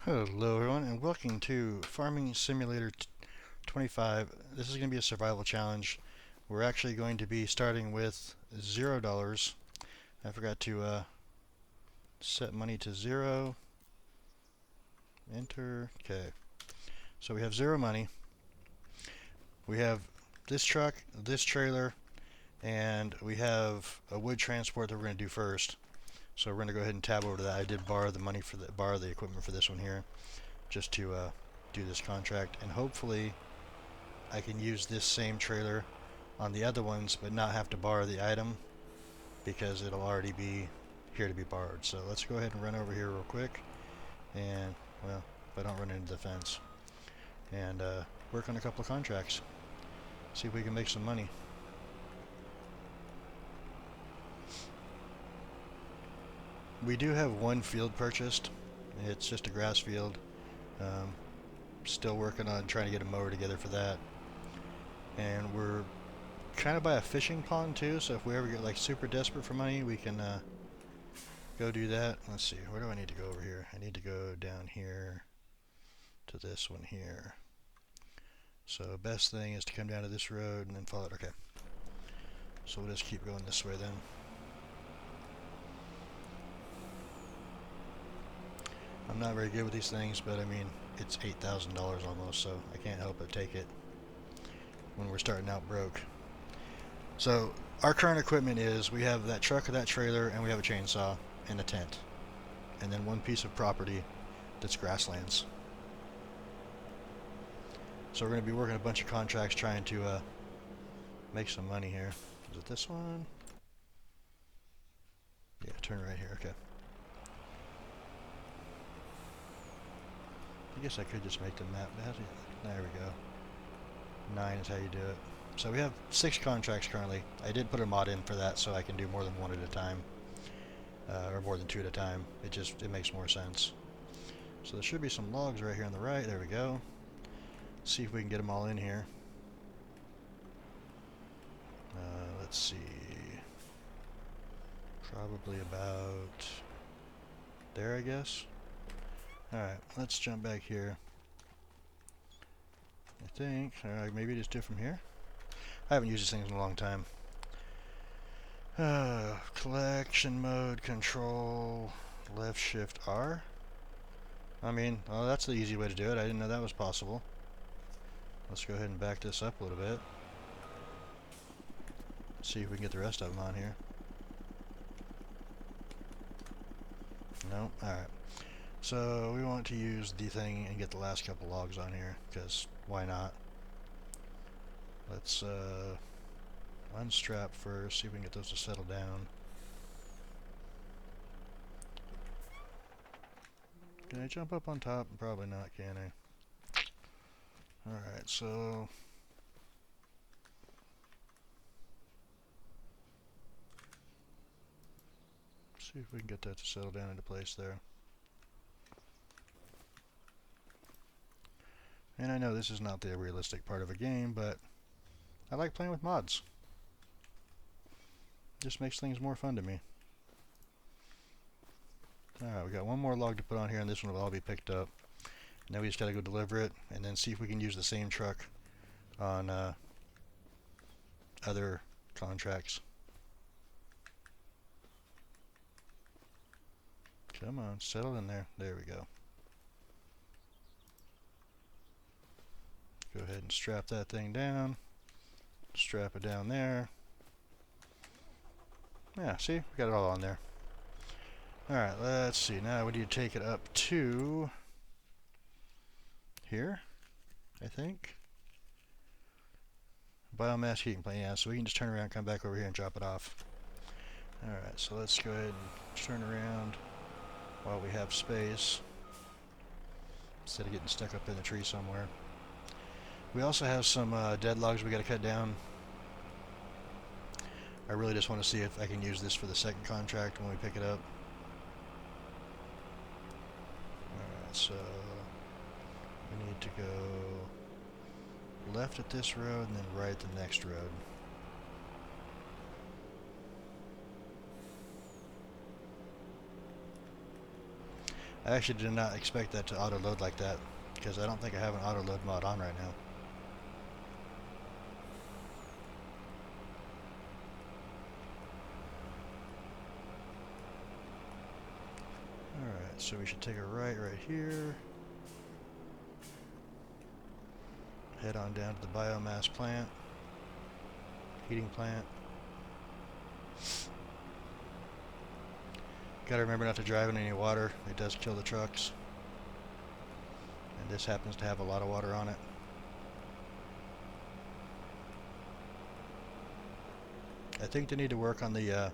Hello everyone and welcome to Farming Simulator 25. This is going to be a survival challenge. We're actually going to be starting with $0. I forgot to set money to 0. Enter. Okay. So we have 0 money. We have this truck, this trailer, and we have a wood transport that we're going to do first. So we're going to go ahead and tab over to that. I did borrow the money for borrow the equipment for this one here, just to do this contract, and hopefully I can use this same trailer on the other ones but not have to borrow the item because it'll already be here to be borrowed. So let's go ahead and run over here real quick and, well, if I don't run into the fence, and work on a couple of contracts, see if we can make some money. We do have one field purchased. It's just a grass field. Still working on trying to get a mower together for that. And we're kind of by a fishing pond too, so if we ever get like super desperate for money, we can go do that. Let's see, where do I need to go over here? I need to go down here to this one here. So best thing is to come down to this road and then follow it. Okay. So we'll just keep going this way then. I'm not very good with these things, but I mean, it's $8,000 almost, so I can't help but take it when we're starting out broke. So our current equipment is we have that truck or that trailer, and we have a chainsaw and a tent, and then one piece of property that's grasslands. So we're going to be working a bunch of contracts trying to make some money here. Is it this one? Yeah, turn right here. Okay. I guess I could just make the map. There we go. 9 is how you do it. So we have 6 contracts currently. I did put a mod in for that so I can do more than one at a time, or more than 2 at a time. It makes more sense. So there should be some logs right here on the right. There we go. Let's see if we can get them all in here. Let's see. Probably about there, I guess. Alright, let's jump back here. I think, maybe just do it from here. I haven't used these things in a long time. Collection mode, control, left shift R. I mean, well, that's the easy way to do it. I didn't know that was possible. Let's go ahead and back this up a little bit. See if we can get the rest of them on here. No? Alright. So we want to use the thing and get the last couple logs on here, because why not? Let's unstrap first, see if we can get those to settle down. Can I jump up on top? Probably not, can I? Alright, so see if we can get that to settle down into place there. And I know this is not the realistic part of a game, but I like playing with mods. Just makes things more fun to me. Alright, we got one more log to put on here, and this one will all be picked up. Now we just gotta go deliver it, and then see if we can use the same truck on other contracts. Come on, settle in there. There we go. Go ahead and strap that thing down. Strap it down there. Yeah, see? We got it all on there. Alright, let's see. Now we need to take it up to here, I think. Biomass heating plant, yeah, so we can just turn around and come back over here and drop it off. Alright, so let's go ahead and turn around while we have space, instead of getting stuck up in the tree somewhere. We also have some dead logs we got to cut down. I really just want to see if I can use this for the second contract when we pick it up. Alright, so we need to go left at this road and then right at the next road. I actually did not expect that to auto load like that, because I don't think I have an auto load mod on right now. Alright, so we should take a right here. Head on down to the biomass plant. Heating plant. Gotta remember not to drive in any water. It does kill the trucks. And this happens to have a lot of water on it. I think they need to work on the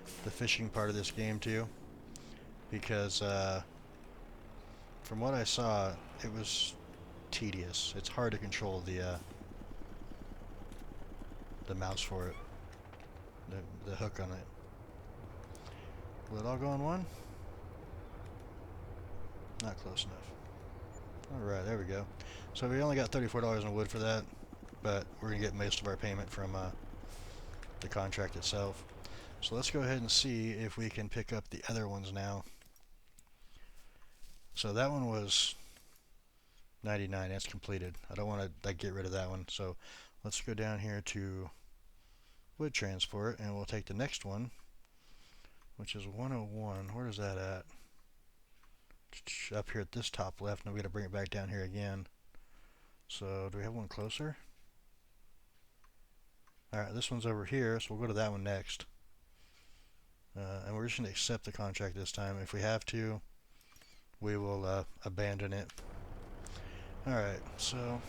fishing part of this game too, because from what I saw, it was tedious. It's hard to control the mouse for it, the hook on it. Will it all go in one? Not close enough. Alright, there we go. So we only got $34 in wood for that, but we're going to get most of our payment from the contract itself. So let's go ahead and see if we can pick up the other ones now. So that one was 99. That's completed. I don't want to get rid of that one. So let's go down here to wood transport, and we'll take the next one, which is 101. Where is that at? Up here at this top left, and we got to bring it back down here again. So do we have one closer? Alright, this one's over here, so we'll go to that one next. And we're just going to accept the contract this time. If we have to, we will abandon it. Alright, so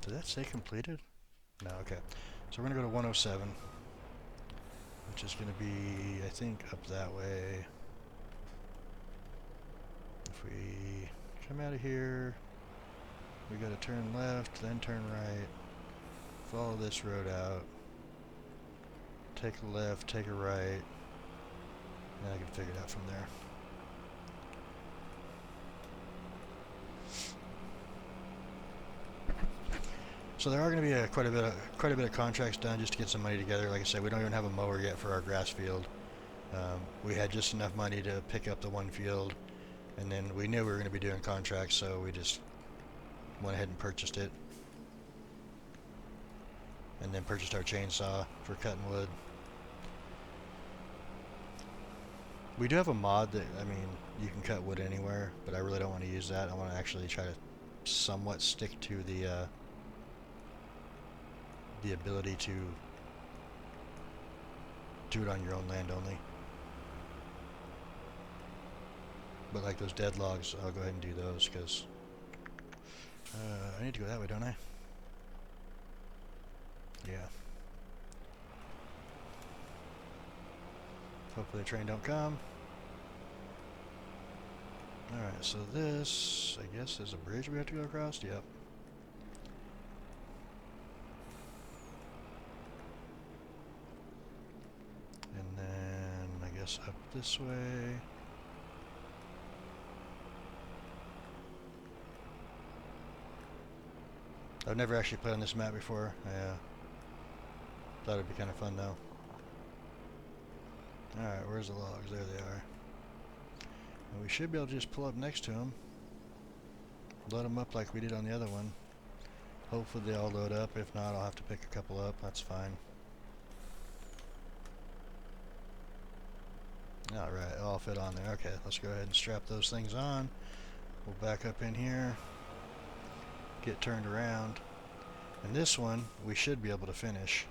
did that say completed? No, okay. So we're going to go to 107, which is going to be, I think, up that way. If we come out of here, we got to turn left, then turn right, follow this road out, take a left, take a right, and I can figure it out from there. So there are going to be quite a bit of contracts done just to get some money together. Like I said, we don't even have a mower yet for our grass field. We had just enough money to pick up the one field, and then we knew we were going to be doing contracts, so we just went ahead and purchased it. And then purchased our chainsaw for cutting wood. We do have a mod that, I mean, you can cut wood anywhere, but I really don't want to use that. I want to actually try to somewhat stick to the ability to do it on your own land only. But like those dead logs, I'll go ahead and do those, because I need to go that way, don't I? Yeah. Hopefully the train don't come. Alright, so this, I guess, is a bridge we have to go across? Yep. And then, I guess, up this way. I've never actually played on this map before. I thought it'd be kind of fun though. Alright, where's the logs? There they are. And we should be able to just pull up next to them. Load them up like we did on the other one. Hopefully they all load up. If not, I'll have to pick a couple up. That's fine. Alright, all fit on there. Okay, let's go ahead and strap those things on. We'll back up in here. Get turned around. And this one, we should be able to finish.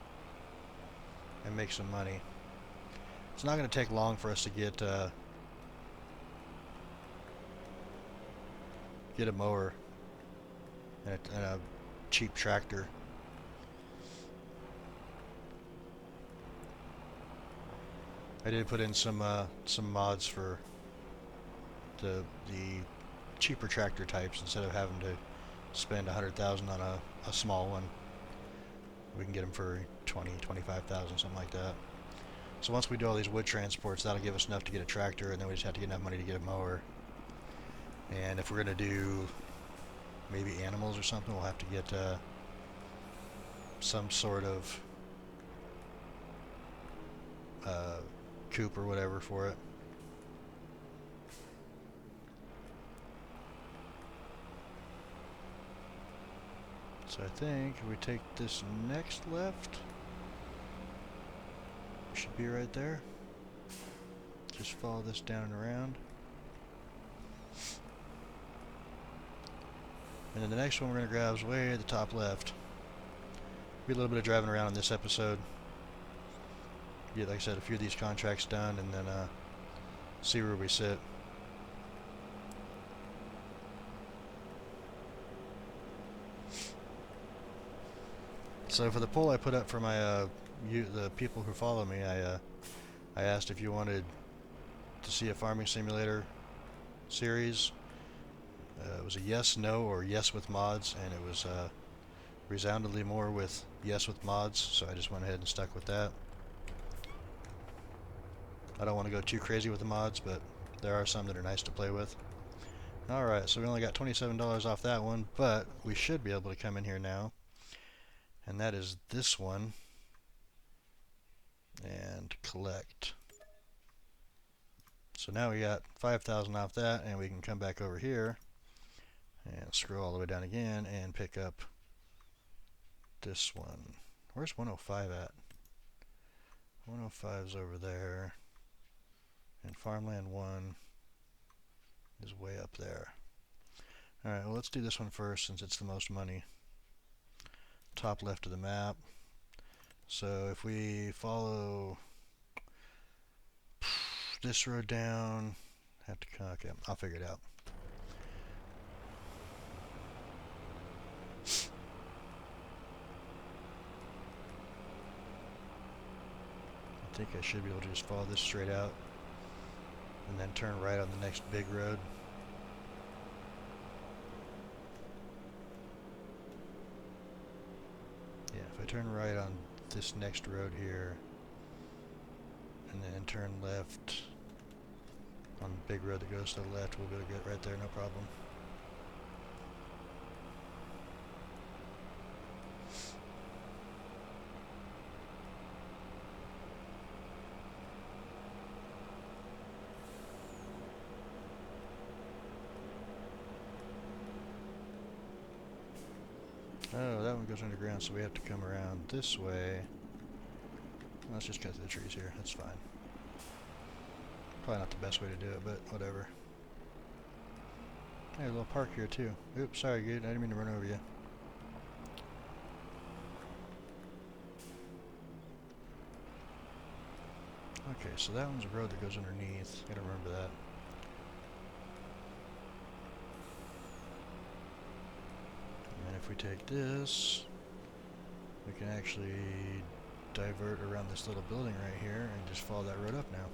And make some money. It's not going to take long for us to get a mower and a cheap tractor. I did put in some mods for the cheaper tractor types instead of having to spend $100,000 on a small one. We can get them for 20, 25,000, something like that. So once we do all these wood transports, that'll give us enough to get a tractor, and then we just have to get enough money to get a mower. And if we're going to do maybe animals or something, we'll have to get some sort of coop or whatever for it. So I think if we take this next left, we should be right there. Just follow this down and around. And then the next one we're going to grab is way at the top left. Be a little bit of driving around in this episode. Get, like I said, a few of these contracts done and then see where we sit. So for the poll I put up for my the people who follow me, I asked if you wanted to see a farming simulator series. It was a yes, no, or yes with mods, and it was resoundingly more with yes with mods, so I just went ahead and stuck with that. I don't want to go too crazy with the mods, but there are some that are nice to play with. Alright, so we only got $27 off that one, but we should be able to come in here now, and that is this one, and collect. So now we got 5,000 off that, and we can come back over here and scroll all the way down again and pick up this one. Where's 105 at? 105 is over there, and farmland 1 is way up there. Alright, well let's do this one first since it's the most money. Top left of the map. So if we follow this road down, have to, okay, I'll figure it out. I think I should be able to just follow this straight out and then turn right on the next big road. Yeah, if I turn right on this next road here and then turn left on the big road that goes to the left, we'll be able to get right there, no problem. Oh, that one goes underground, so we have to come around this way. Let's just cut through the trees here, that's fine. Probably not the best way to do it, but whatever. Hey, a little park here too. Oops, sorry dude, I didn't mean to run over you. Okay, so that one's a road that goes underneath. Gotta remember that. And if we take this, we can actually divert around this little building right here and just follow that road up now.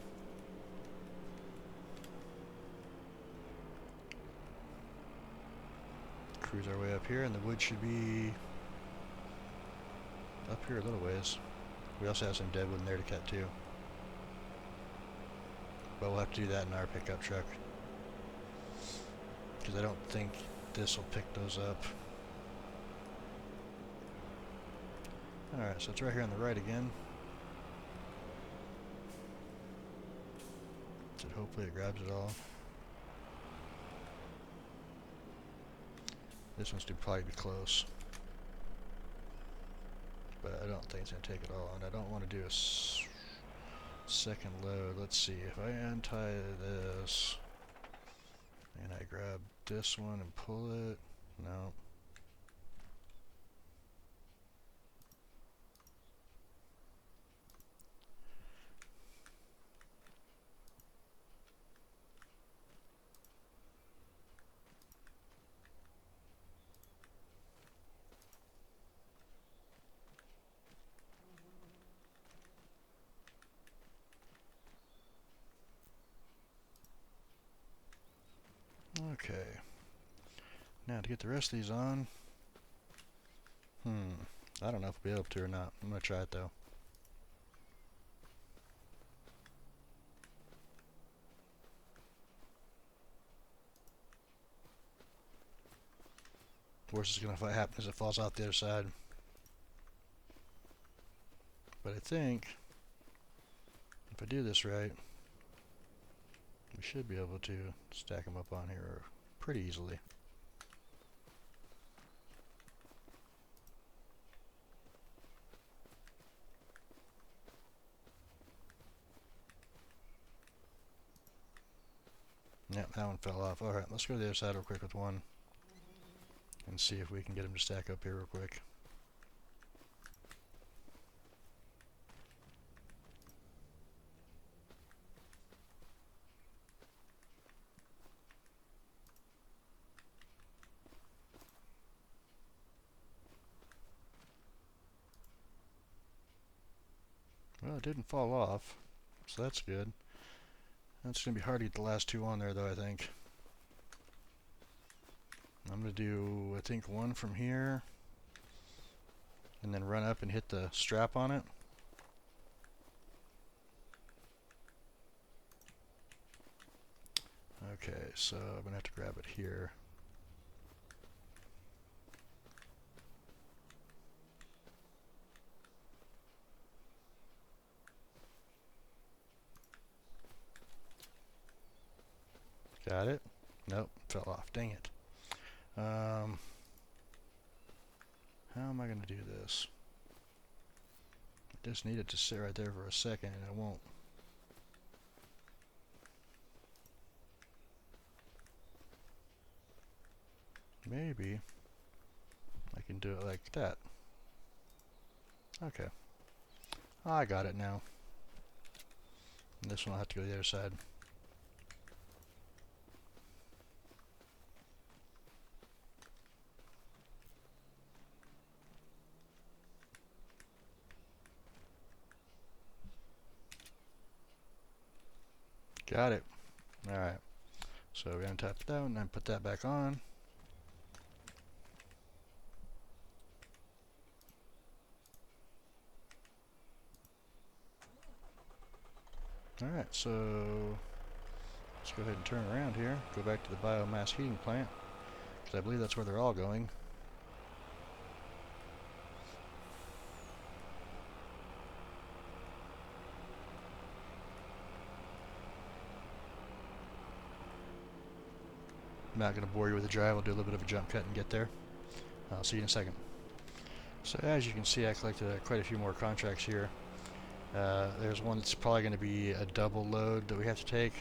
Cruise our way up here, and the wood should be up here a little ways. We also have some deadwood in there to cut too. But we'll have to do that in our pickup truck, because I don't think this will pick those up. Alright, so it's right here on the right again. So hopefully it grabs it all. This one's probably be close, but I don't think it's going to take it all, and I don't want to do a second load. Let's see, if I untie this and I grab this one and pull it, no. Okay. Now to get the rest of these on, I don't know if we'll be able to or not. I'm going to try it though. Worst is going to happen is it falls out the other side. But I think if I do this right, we should be able to stack them up on here pretty easily. Yep, that one fell off. Alright, let's go to the other side real quick with one and see if we can get them to stack up here real quick. Well, it didn't fall off, so that's good. That's going to be hard to get the last two on there, though, I think. I'm going to do, I think, one from here, and then run up and hit the strap on it. Okay, so I'm going to have to grab it here. Got it? Nope, fell off. Dang it. How am I going to do this? I just need it to sit right there for a second, and it won't. Maybe I can do it like that. Okay. I got it now. And this one I'll have to go to the other side. Got it. Alright. So we untap that one and put that back on. Alright, so let's go ahead and turn around here. Go back to the biomass heating plant, because I believe that's where they're all going. I'm not going to bore you with the drive. I'll do a little bit of a jump cut and get there. I'll see you in a second. So as you can see, I collected quite a few more contracts here. There's one that's probably going to be a double load that we have to take.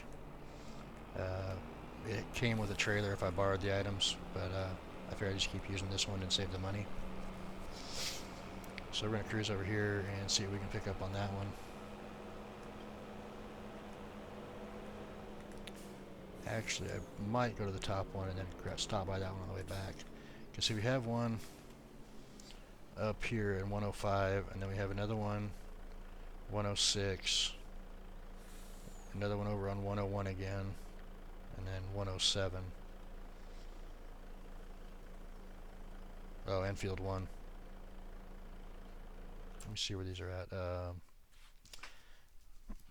It came with a trailer if I borrowed the items, but I figured I'd just keep using this one and save the money. So we're going to cruise over here and see if we can pick up on that one. Actually, I might go to the top one and then stop by that one on the way back. Because see, we have one up here in 105, and then we have another one 106, another one over on 101 again, and then 107. Oh, Enfield 1. Let me see where these are at.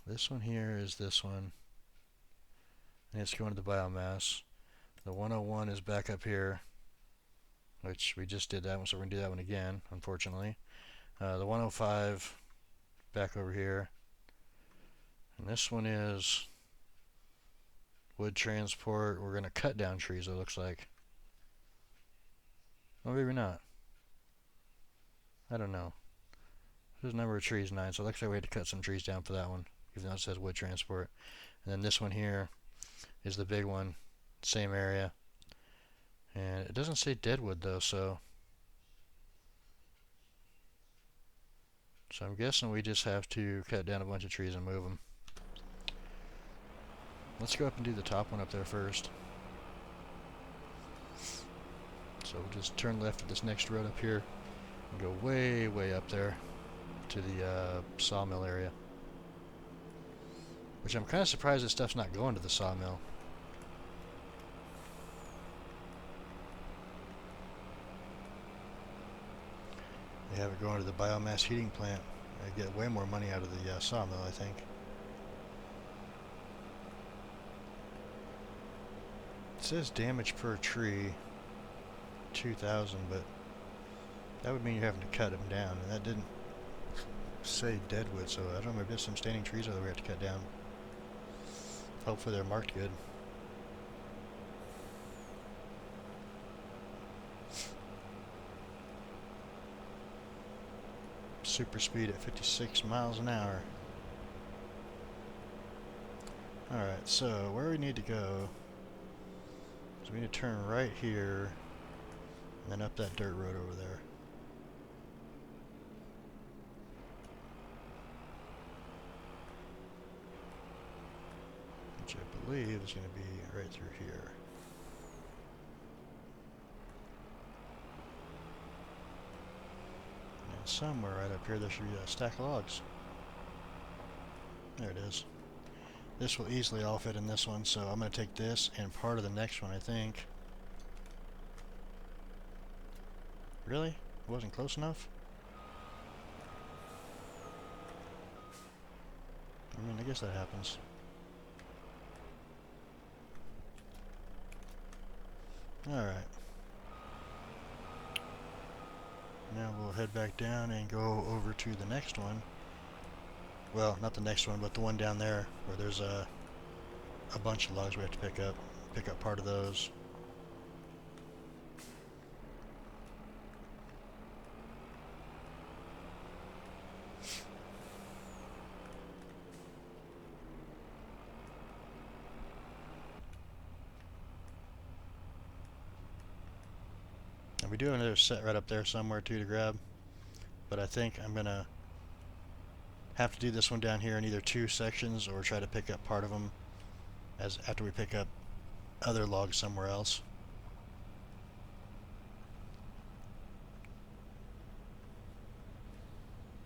This one here is this one, and it's going to the biomass. The 101 is back up here, which we just did that one, so we're going to do that one again, unfortunately. The 105 back over here, and this one is wood transport. We're going to cut down trees, it looks like. Well, maybe not. I don't know. There's a number of trees, 9, so it looks like we had to cut some trees down for that one, even though it says wood transport. And then this one here is the big one, same area. And it doesn't say deadwood though, so I'm guessing we just have to cut down a bunch of trees and move them. Let's go up and do the top one up there first. So we'll just turn left at this next road up here and go way, way up there to the sawmill area. Which I'm kind of surprised this stuff's not going to the sawmill. They have it going to the biomass heating plant. I get way more money out of the sawmill, I think. It says damage per tree 2,000, but that would mean you're having to cut them down, and that didn't say deadwood, so I don't know, maybe there's some standing trees over there we have to cut down. Hopefully they're marked good. Super speed at 56 miles an hour. Alright, so where we need to go So we need to turn right here and then up that dirt road over there. Which I believe is going to be right through here. And somewhere right up here there should be a stack of logs. There it is. This will easily all fit in this one, so I'm going to take this and part of the next one, I think. Really? It wasn't close enough? I mean, I guess that happens. Alright. Now we'll head back down and go over to the next one. Well, not the next one, but the one down there where there's a bunch of logs we have to pick up. Pick up part of those. And we do have another set right up there somewhere too to grab. But I think I'm gonna have to do this one down here in either two sections or try to pick up part of them after we pick up other logs somewhere else.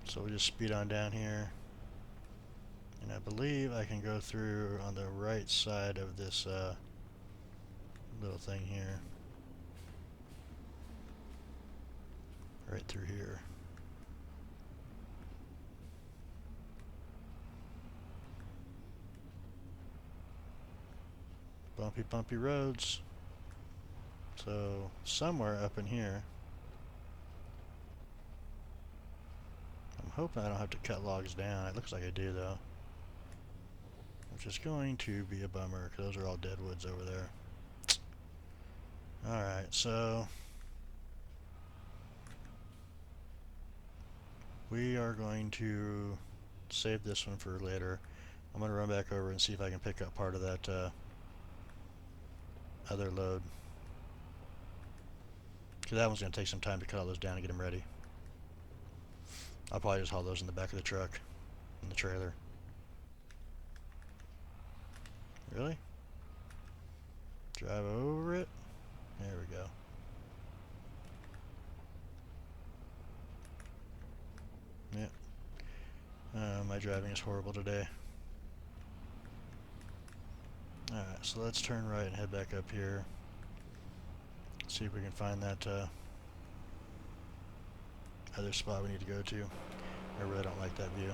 So we'll just speed on down here. And I believe I can go through on the right side of this little thing here. Right through here. Bumpy, bumpy roads. So somewhere up in here. I'm hoping I don't have to cut logs down. It looks like I do though. Which is going to be a bummer because those are all dead woods over there. Alright, so we are going to save this one for later. I'm going to run back over and see if I can pick up part of that other load. Because that one's going to take some time to cut all those down and get them ready. I'll probably just haul those in the back of the truck, in the trailer. Really? Drive over it? There we go. Yeah. My driving is horrible today. Alright, so let's turn right and head back up here. See if we can find that other spot we need to go to. I really don't like that view.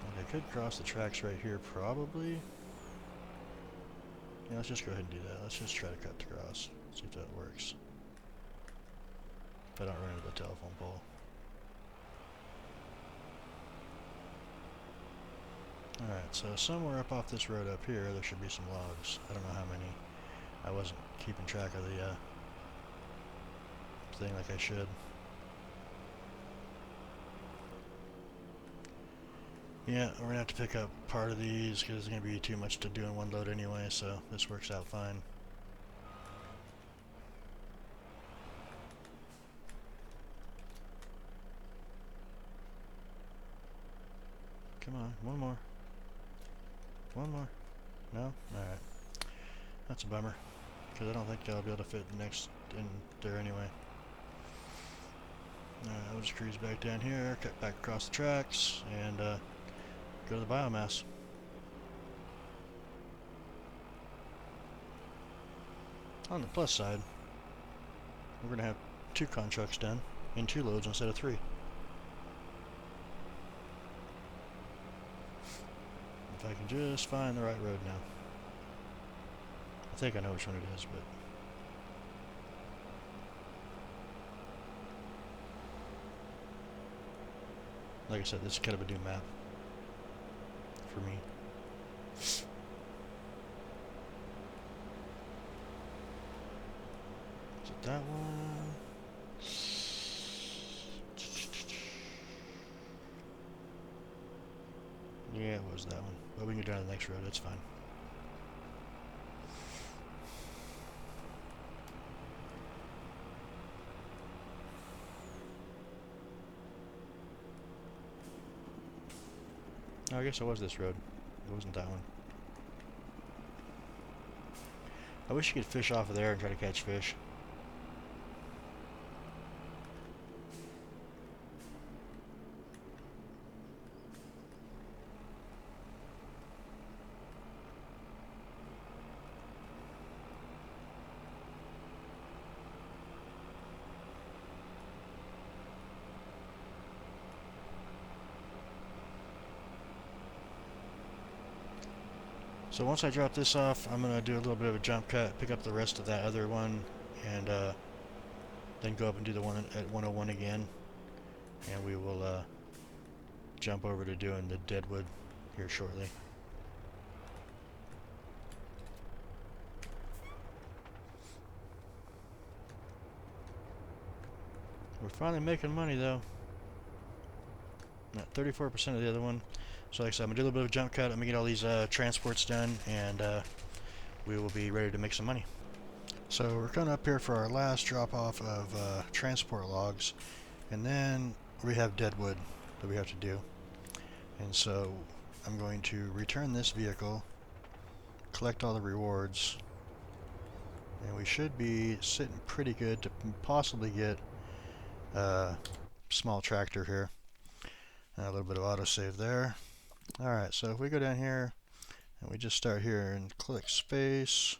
And I could cross the tracks right here, probably. Yeah, let's just go ahead and do that. Let's just try to cut the cross. See if that works. If I don't run into the telephone pole. Alright, so somewhere up off this road up here, there should be some logs. I don't know how many. I wasn't keeping track of the thing like I should. Yeah, we're going to have to pick up part of these because it's going to be too much to do in one load anyway, so this works out fine. Come on, one more. One more. No? Alright. That's a bummer. Because I don't think I'll be able to fit next in there anyway. Alright, I'll just cruise back down here, cut back across the tracks, and go to the biomass. On the plus side, we're going to have 2 con trucks done in 2 loads instead of 3. If I can just find the right road now. I think I know which one it is, but... like I said, this is kind of a new map for me. Is it that one? Yeah, it was that one. But we can go down to the next road, that's fine. Oh, I guess it was this road. It wasn't that one. I wish you could fish off of there and try to catch fish. So once I drop this off, I'm going to do a little bit of a jump cut, pick up the rest of that other one, and then go up and do the one at 101 again. And we will jump over to doing the deadwood here shortly. We're finally making money though. Not 34% of the other one. So like I said, I'm going to do a little bit of a jump cut. I'm going to get all these transports done, and we will be ready to make some money. So we're coming up here for our last drop off of transport logs, and then we have deadwood that we have to do. And so I'm going to return this vehicle, collect all the rewards, and we should be sitting pretty good to possibly get a small tractor here. And a little bit of autosave there. Alright, so if we go down here and we just start here and click space,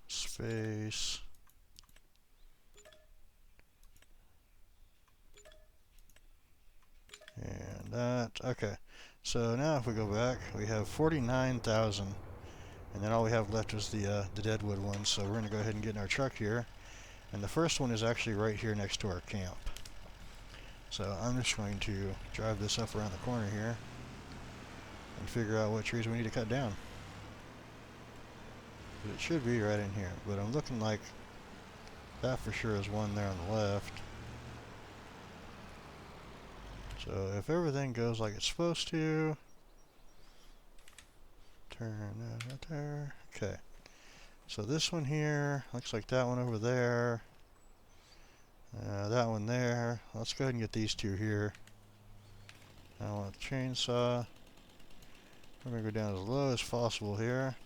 space, and that. Okay, so now if we go back, we have 49,000, and then all we have left is the deadwood one. So we're going to go ahead and get in our truck here, and the first one is actually right here next to our camp. So I'm just going to drive this up around the corner here and figure out what trees we need to cut down. But it should be right in here, but I'm looking like that for sure is one there on the left. So if everything goes like it's supposed to, turn that right there. Okay. So this one here, looks like that one over there. That one there. Let's go ahead and get these two here. I want the chainsaw. We're going to go down as low as possible here.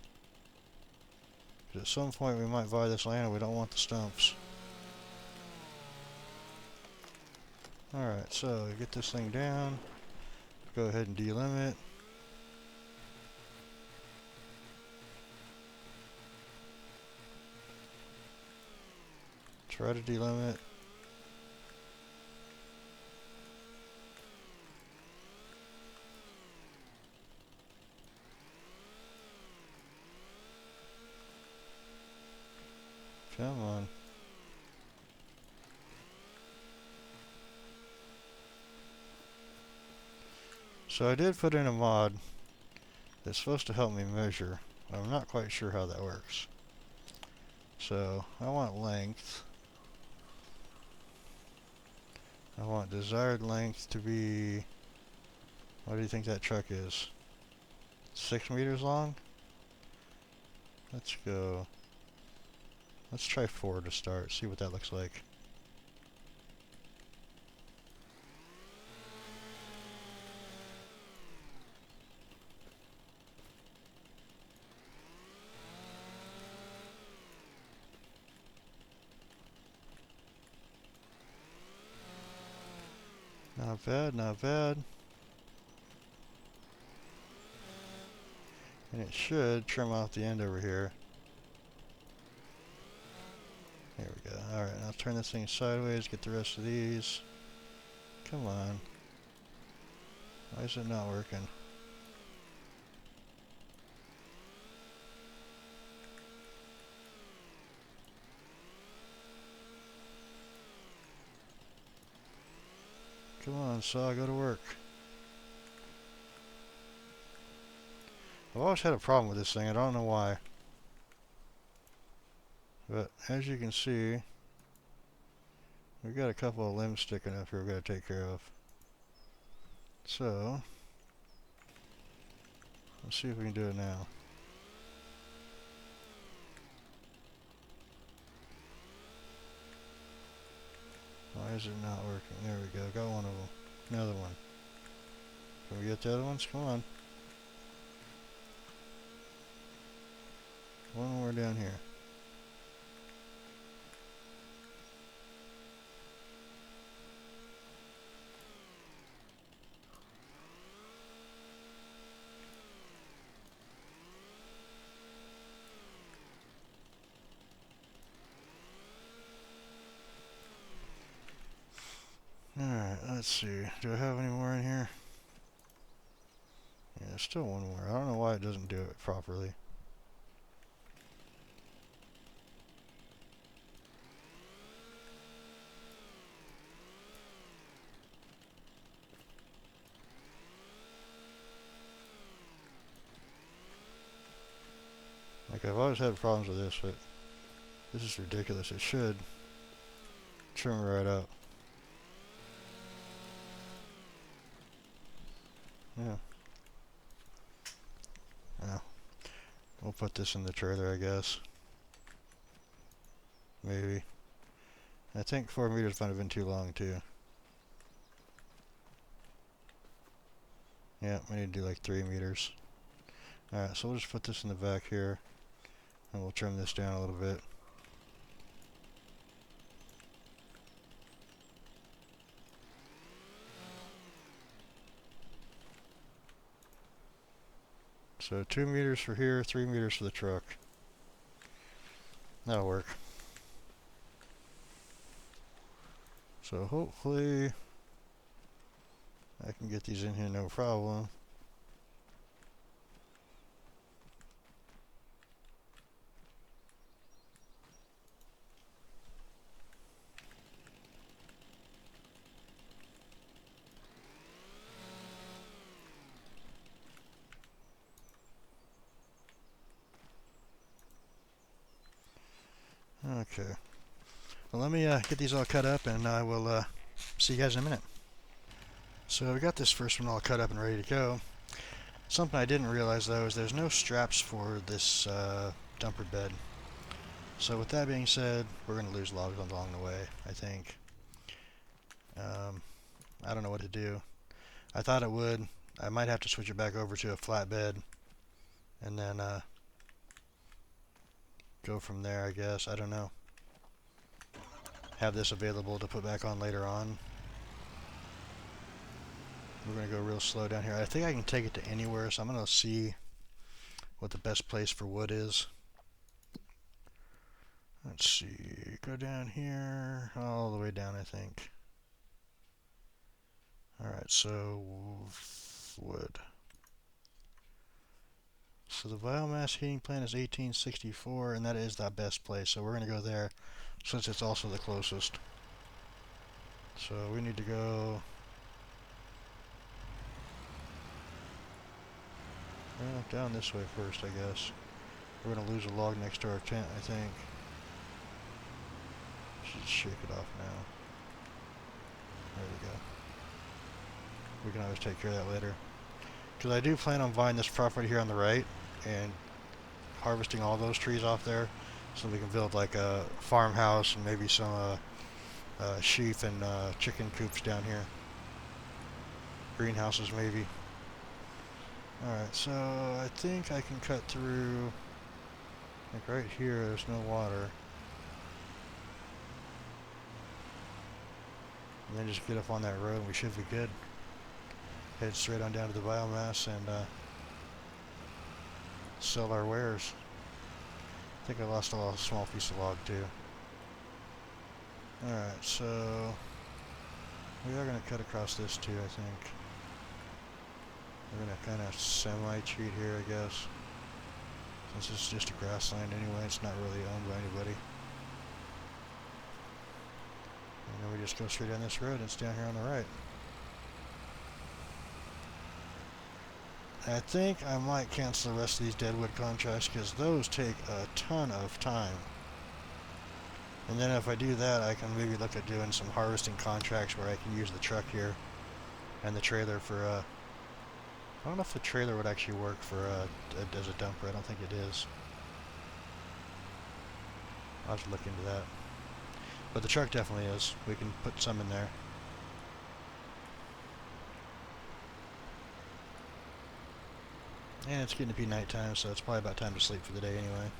Because at some point we might buy this land and we don't want the stumps. Alright, so get this thing down. Go ahead and delimit. Try to delimit. Come on. So I did put in a mod that's supposed to help me measure. I'm not quite sure how that works. So I want length. I want desired length to be, what do you think that truck is? 6 meters long? Let's go. Let's try 4 to start, see what that looks like. Not bad, not bad. And it should trim off the end over here. There we go. Alright, I'll turn this thing sideways, get the rest of these. Come on. Why is it not working? Come on, saw, go to work. I've always had a problem with this thing, I don't know why. But as you can see, we've got a couple of limbs sticking up here we've got to take care of. So, Let's see if we can do it now. Why is it not working? There we go. Got one of them. Another one. Can we get the other ones? Come on. One more down here. Alright, let's see. Do I have any more in here? Yeah, still one more. I don't know why it doesn't do it properly. Like, I've always had problems with this, but this is ridiculous. It should trim right up. Yeah. Yeah. We'll put this in the trailer, I guess. Maybe. I think 4 meters might have been too long, too. Yeah, we need to do like 3 meters. Alright, so we'll just put this in the back here. And we'll trim this down a little bit. So 2 meters for here, 3 meters for the truck. That'll work. So hopefully I can get these in here no problem. Okay. Well, let me get these all cut up, and I will see you guys in a minute. So we got this first one all cut up and ready to go. Something I didn't realize, though, is there's no straps for this dumper bed. So with that being said, we're going to lose logs along the way, I think. I don't know what to do. I thought it would. I might have to switch it back over to a flatbed, and then go from there, I guess. I don't know. Have this available to put back on later on. We're going to go real slow down here. I think I can take it to anywhere, so I'm going to see what the best place for wood is. Let's see. Go down here. All the way down, I think. Alright, so wood. So the biomass heating plant is 1864, and that is the best place. So we're going to go there since it's also the closest. So we need to go... well, down this way first, I guess. We're going to lose a log next to our tent, I think. Should shake it off now. There we go. We can always take care of that later. Because I do plan on buying this property here on the right and harvesting all those trees off there so we can build like a farmhouse and maybe some sheep and chicken coops down here. Greenhouses maybe. Alright, so I think I can cut through, like right here, there's no water. And then just get up on that road and we should be good. Head straight on down to the biomass and sell our wares. I think I lost a small piece of log too. Alright, so we are going to cut across this too, I think. We're going to kind of semi-cheat here, I guess. Since it's just a grassland anyway, it's not really owned by anybody. And then we just go straight down this road and it's down here on the right. I think I might cancel the rest of these deadwood contracts because those take a ton of time. And then if I do that, I can maybe look at doing some harvesting contracts where I can use the truck here and the trailer for I don't know if the trailer would actually work for as a dumper. I don't think it is. I'll have to look into that. But the truck definitely is. We can put some in there. And it's getting to be nighttime, so it's probably about time to sleep for the day anyway.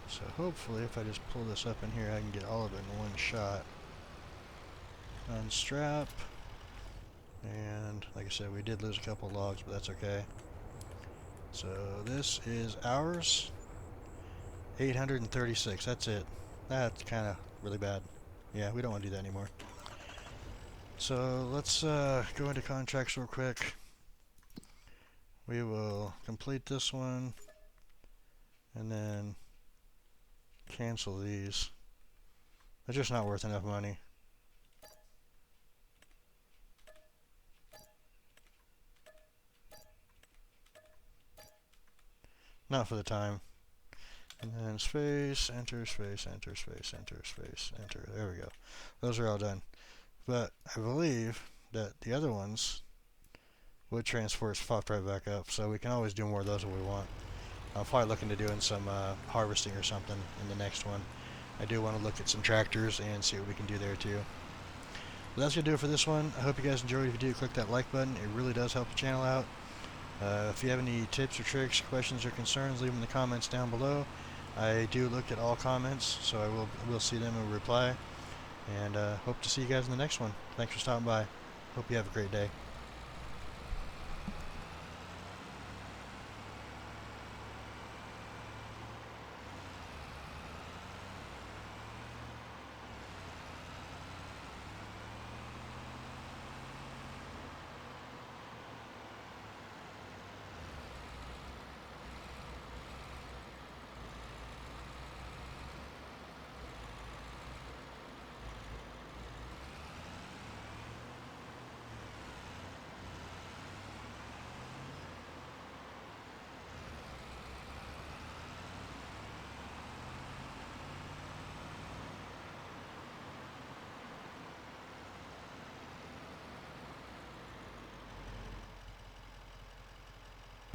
So hopefully if I just pull this up in here, I can get all of it in one shot. Unstrap. And like I said, we did lose a couple logs, but that's okay. So this is ours. 836, that's it. That's kind of really bad. Yeah, we don't want to do that anymore. So let's go into contracts real quick. We will complete this one and then cancel these. They're just not worth enough money. Not for the time. And then space, enter, space, enter, space, enter, space, enter. There we go. Those are all done. But I believe that the other ones would transport popped right back up, so we can always do more of those if we want. I'm probably looking to doing some harvesting or something in the next one. I do want to look at some tractors and see what we can do there too. But that's going to do it for this one. I hope you guys enjoyed. If you do, click that like button. It really does help the channel out. If you have any tips or tricks, questions, or concerns, leave them in the comments down below. I do look at all comments, so I will see them and reply. And hope to see you guys in the next one. Thanks for stopping by. Hope you have a great day.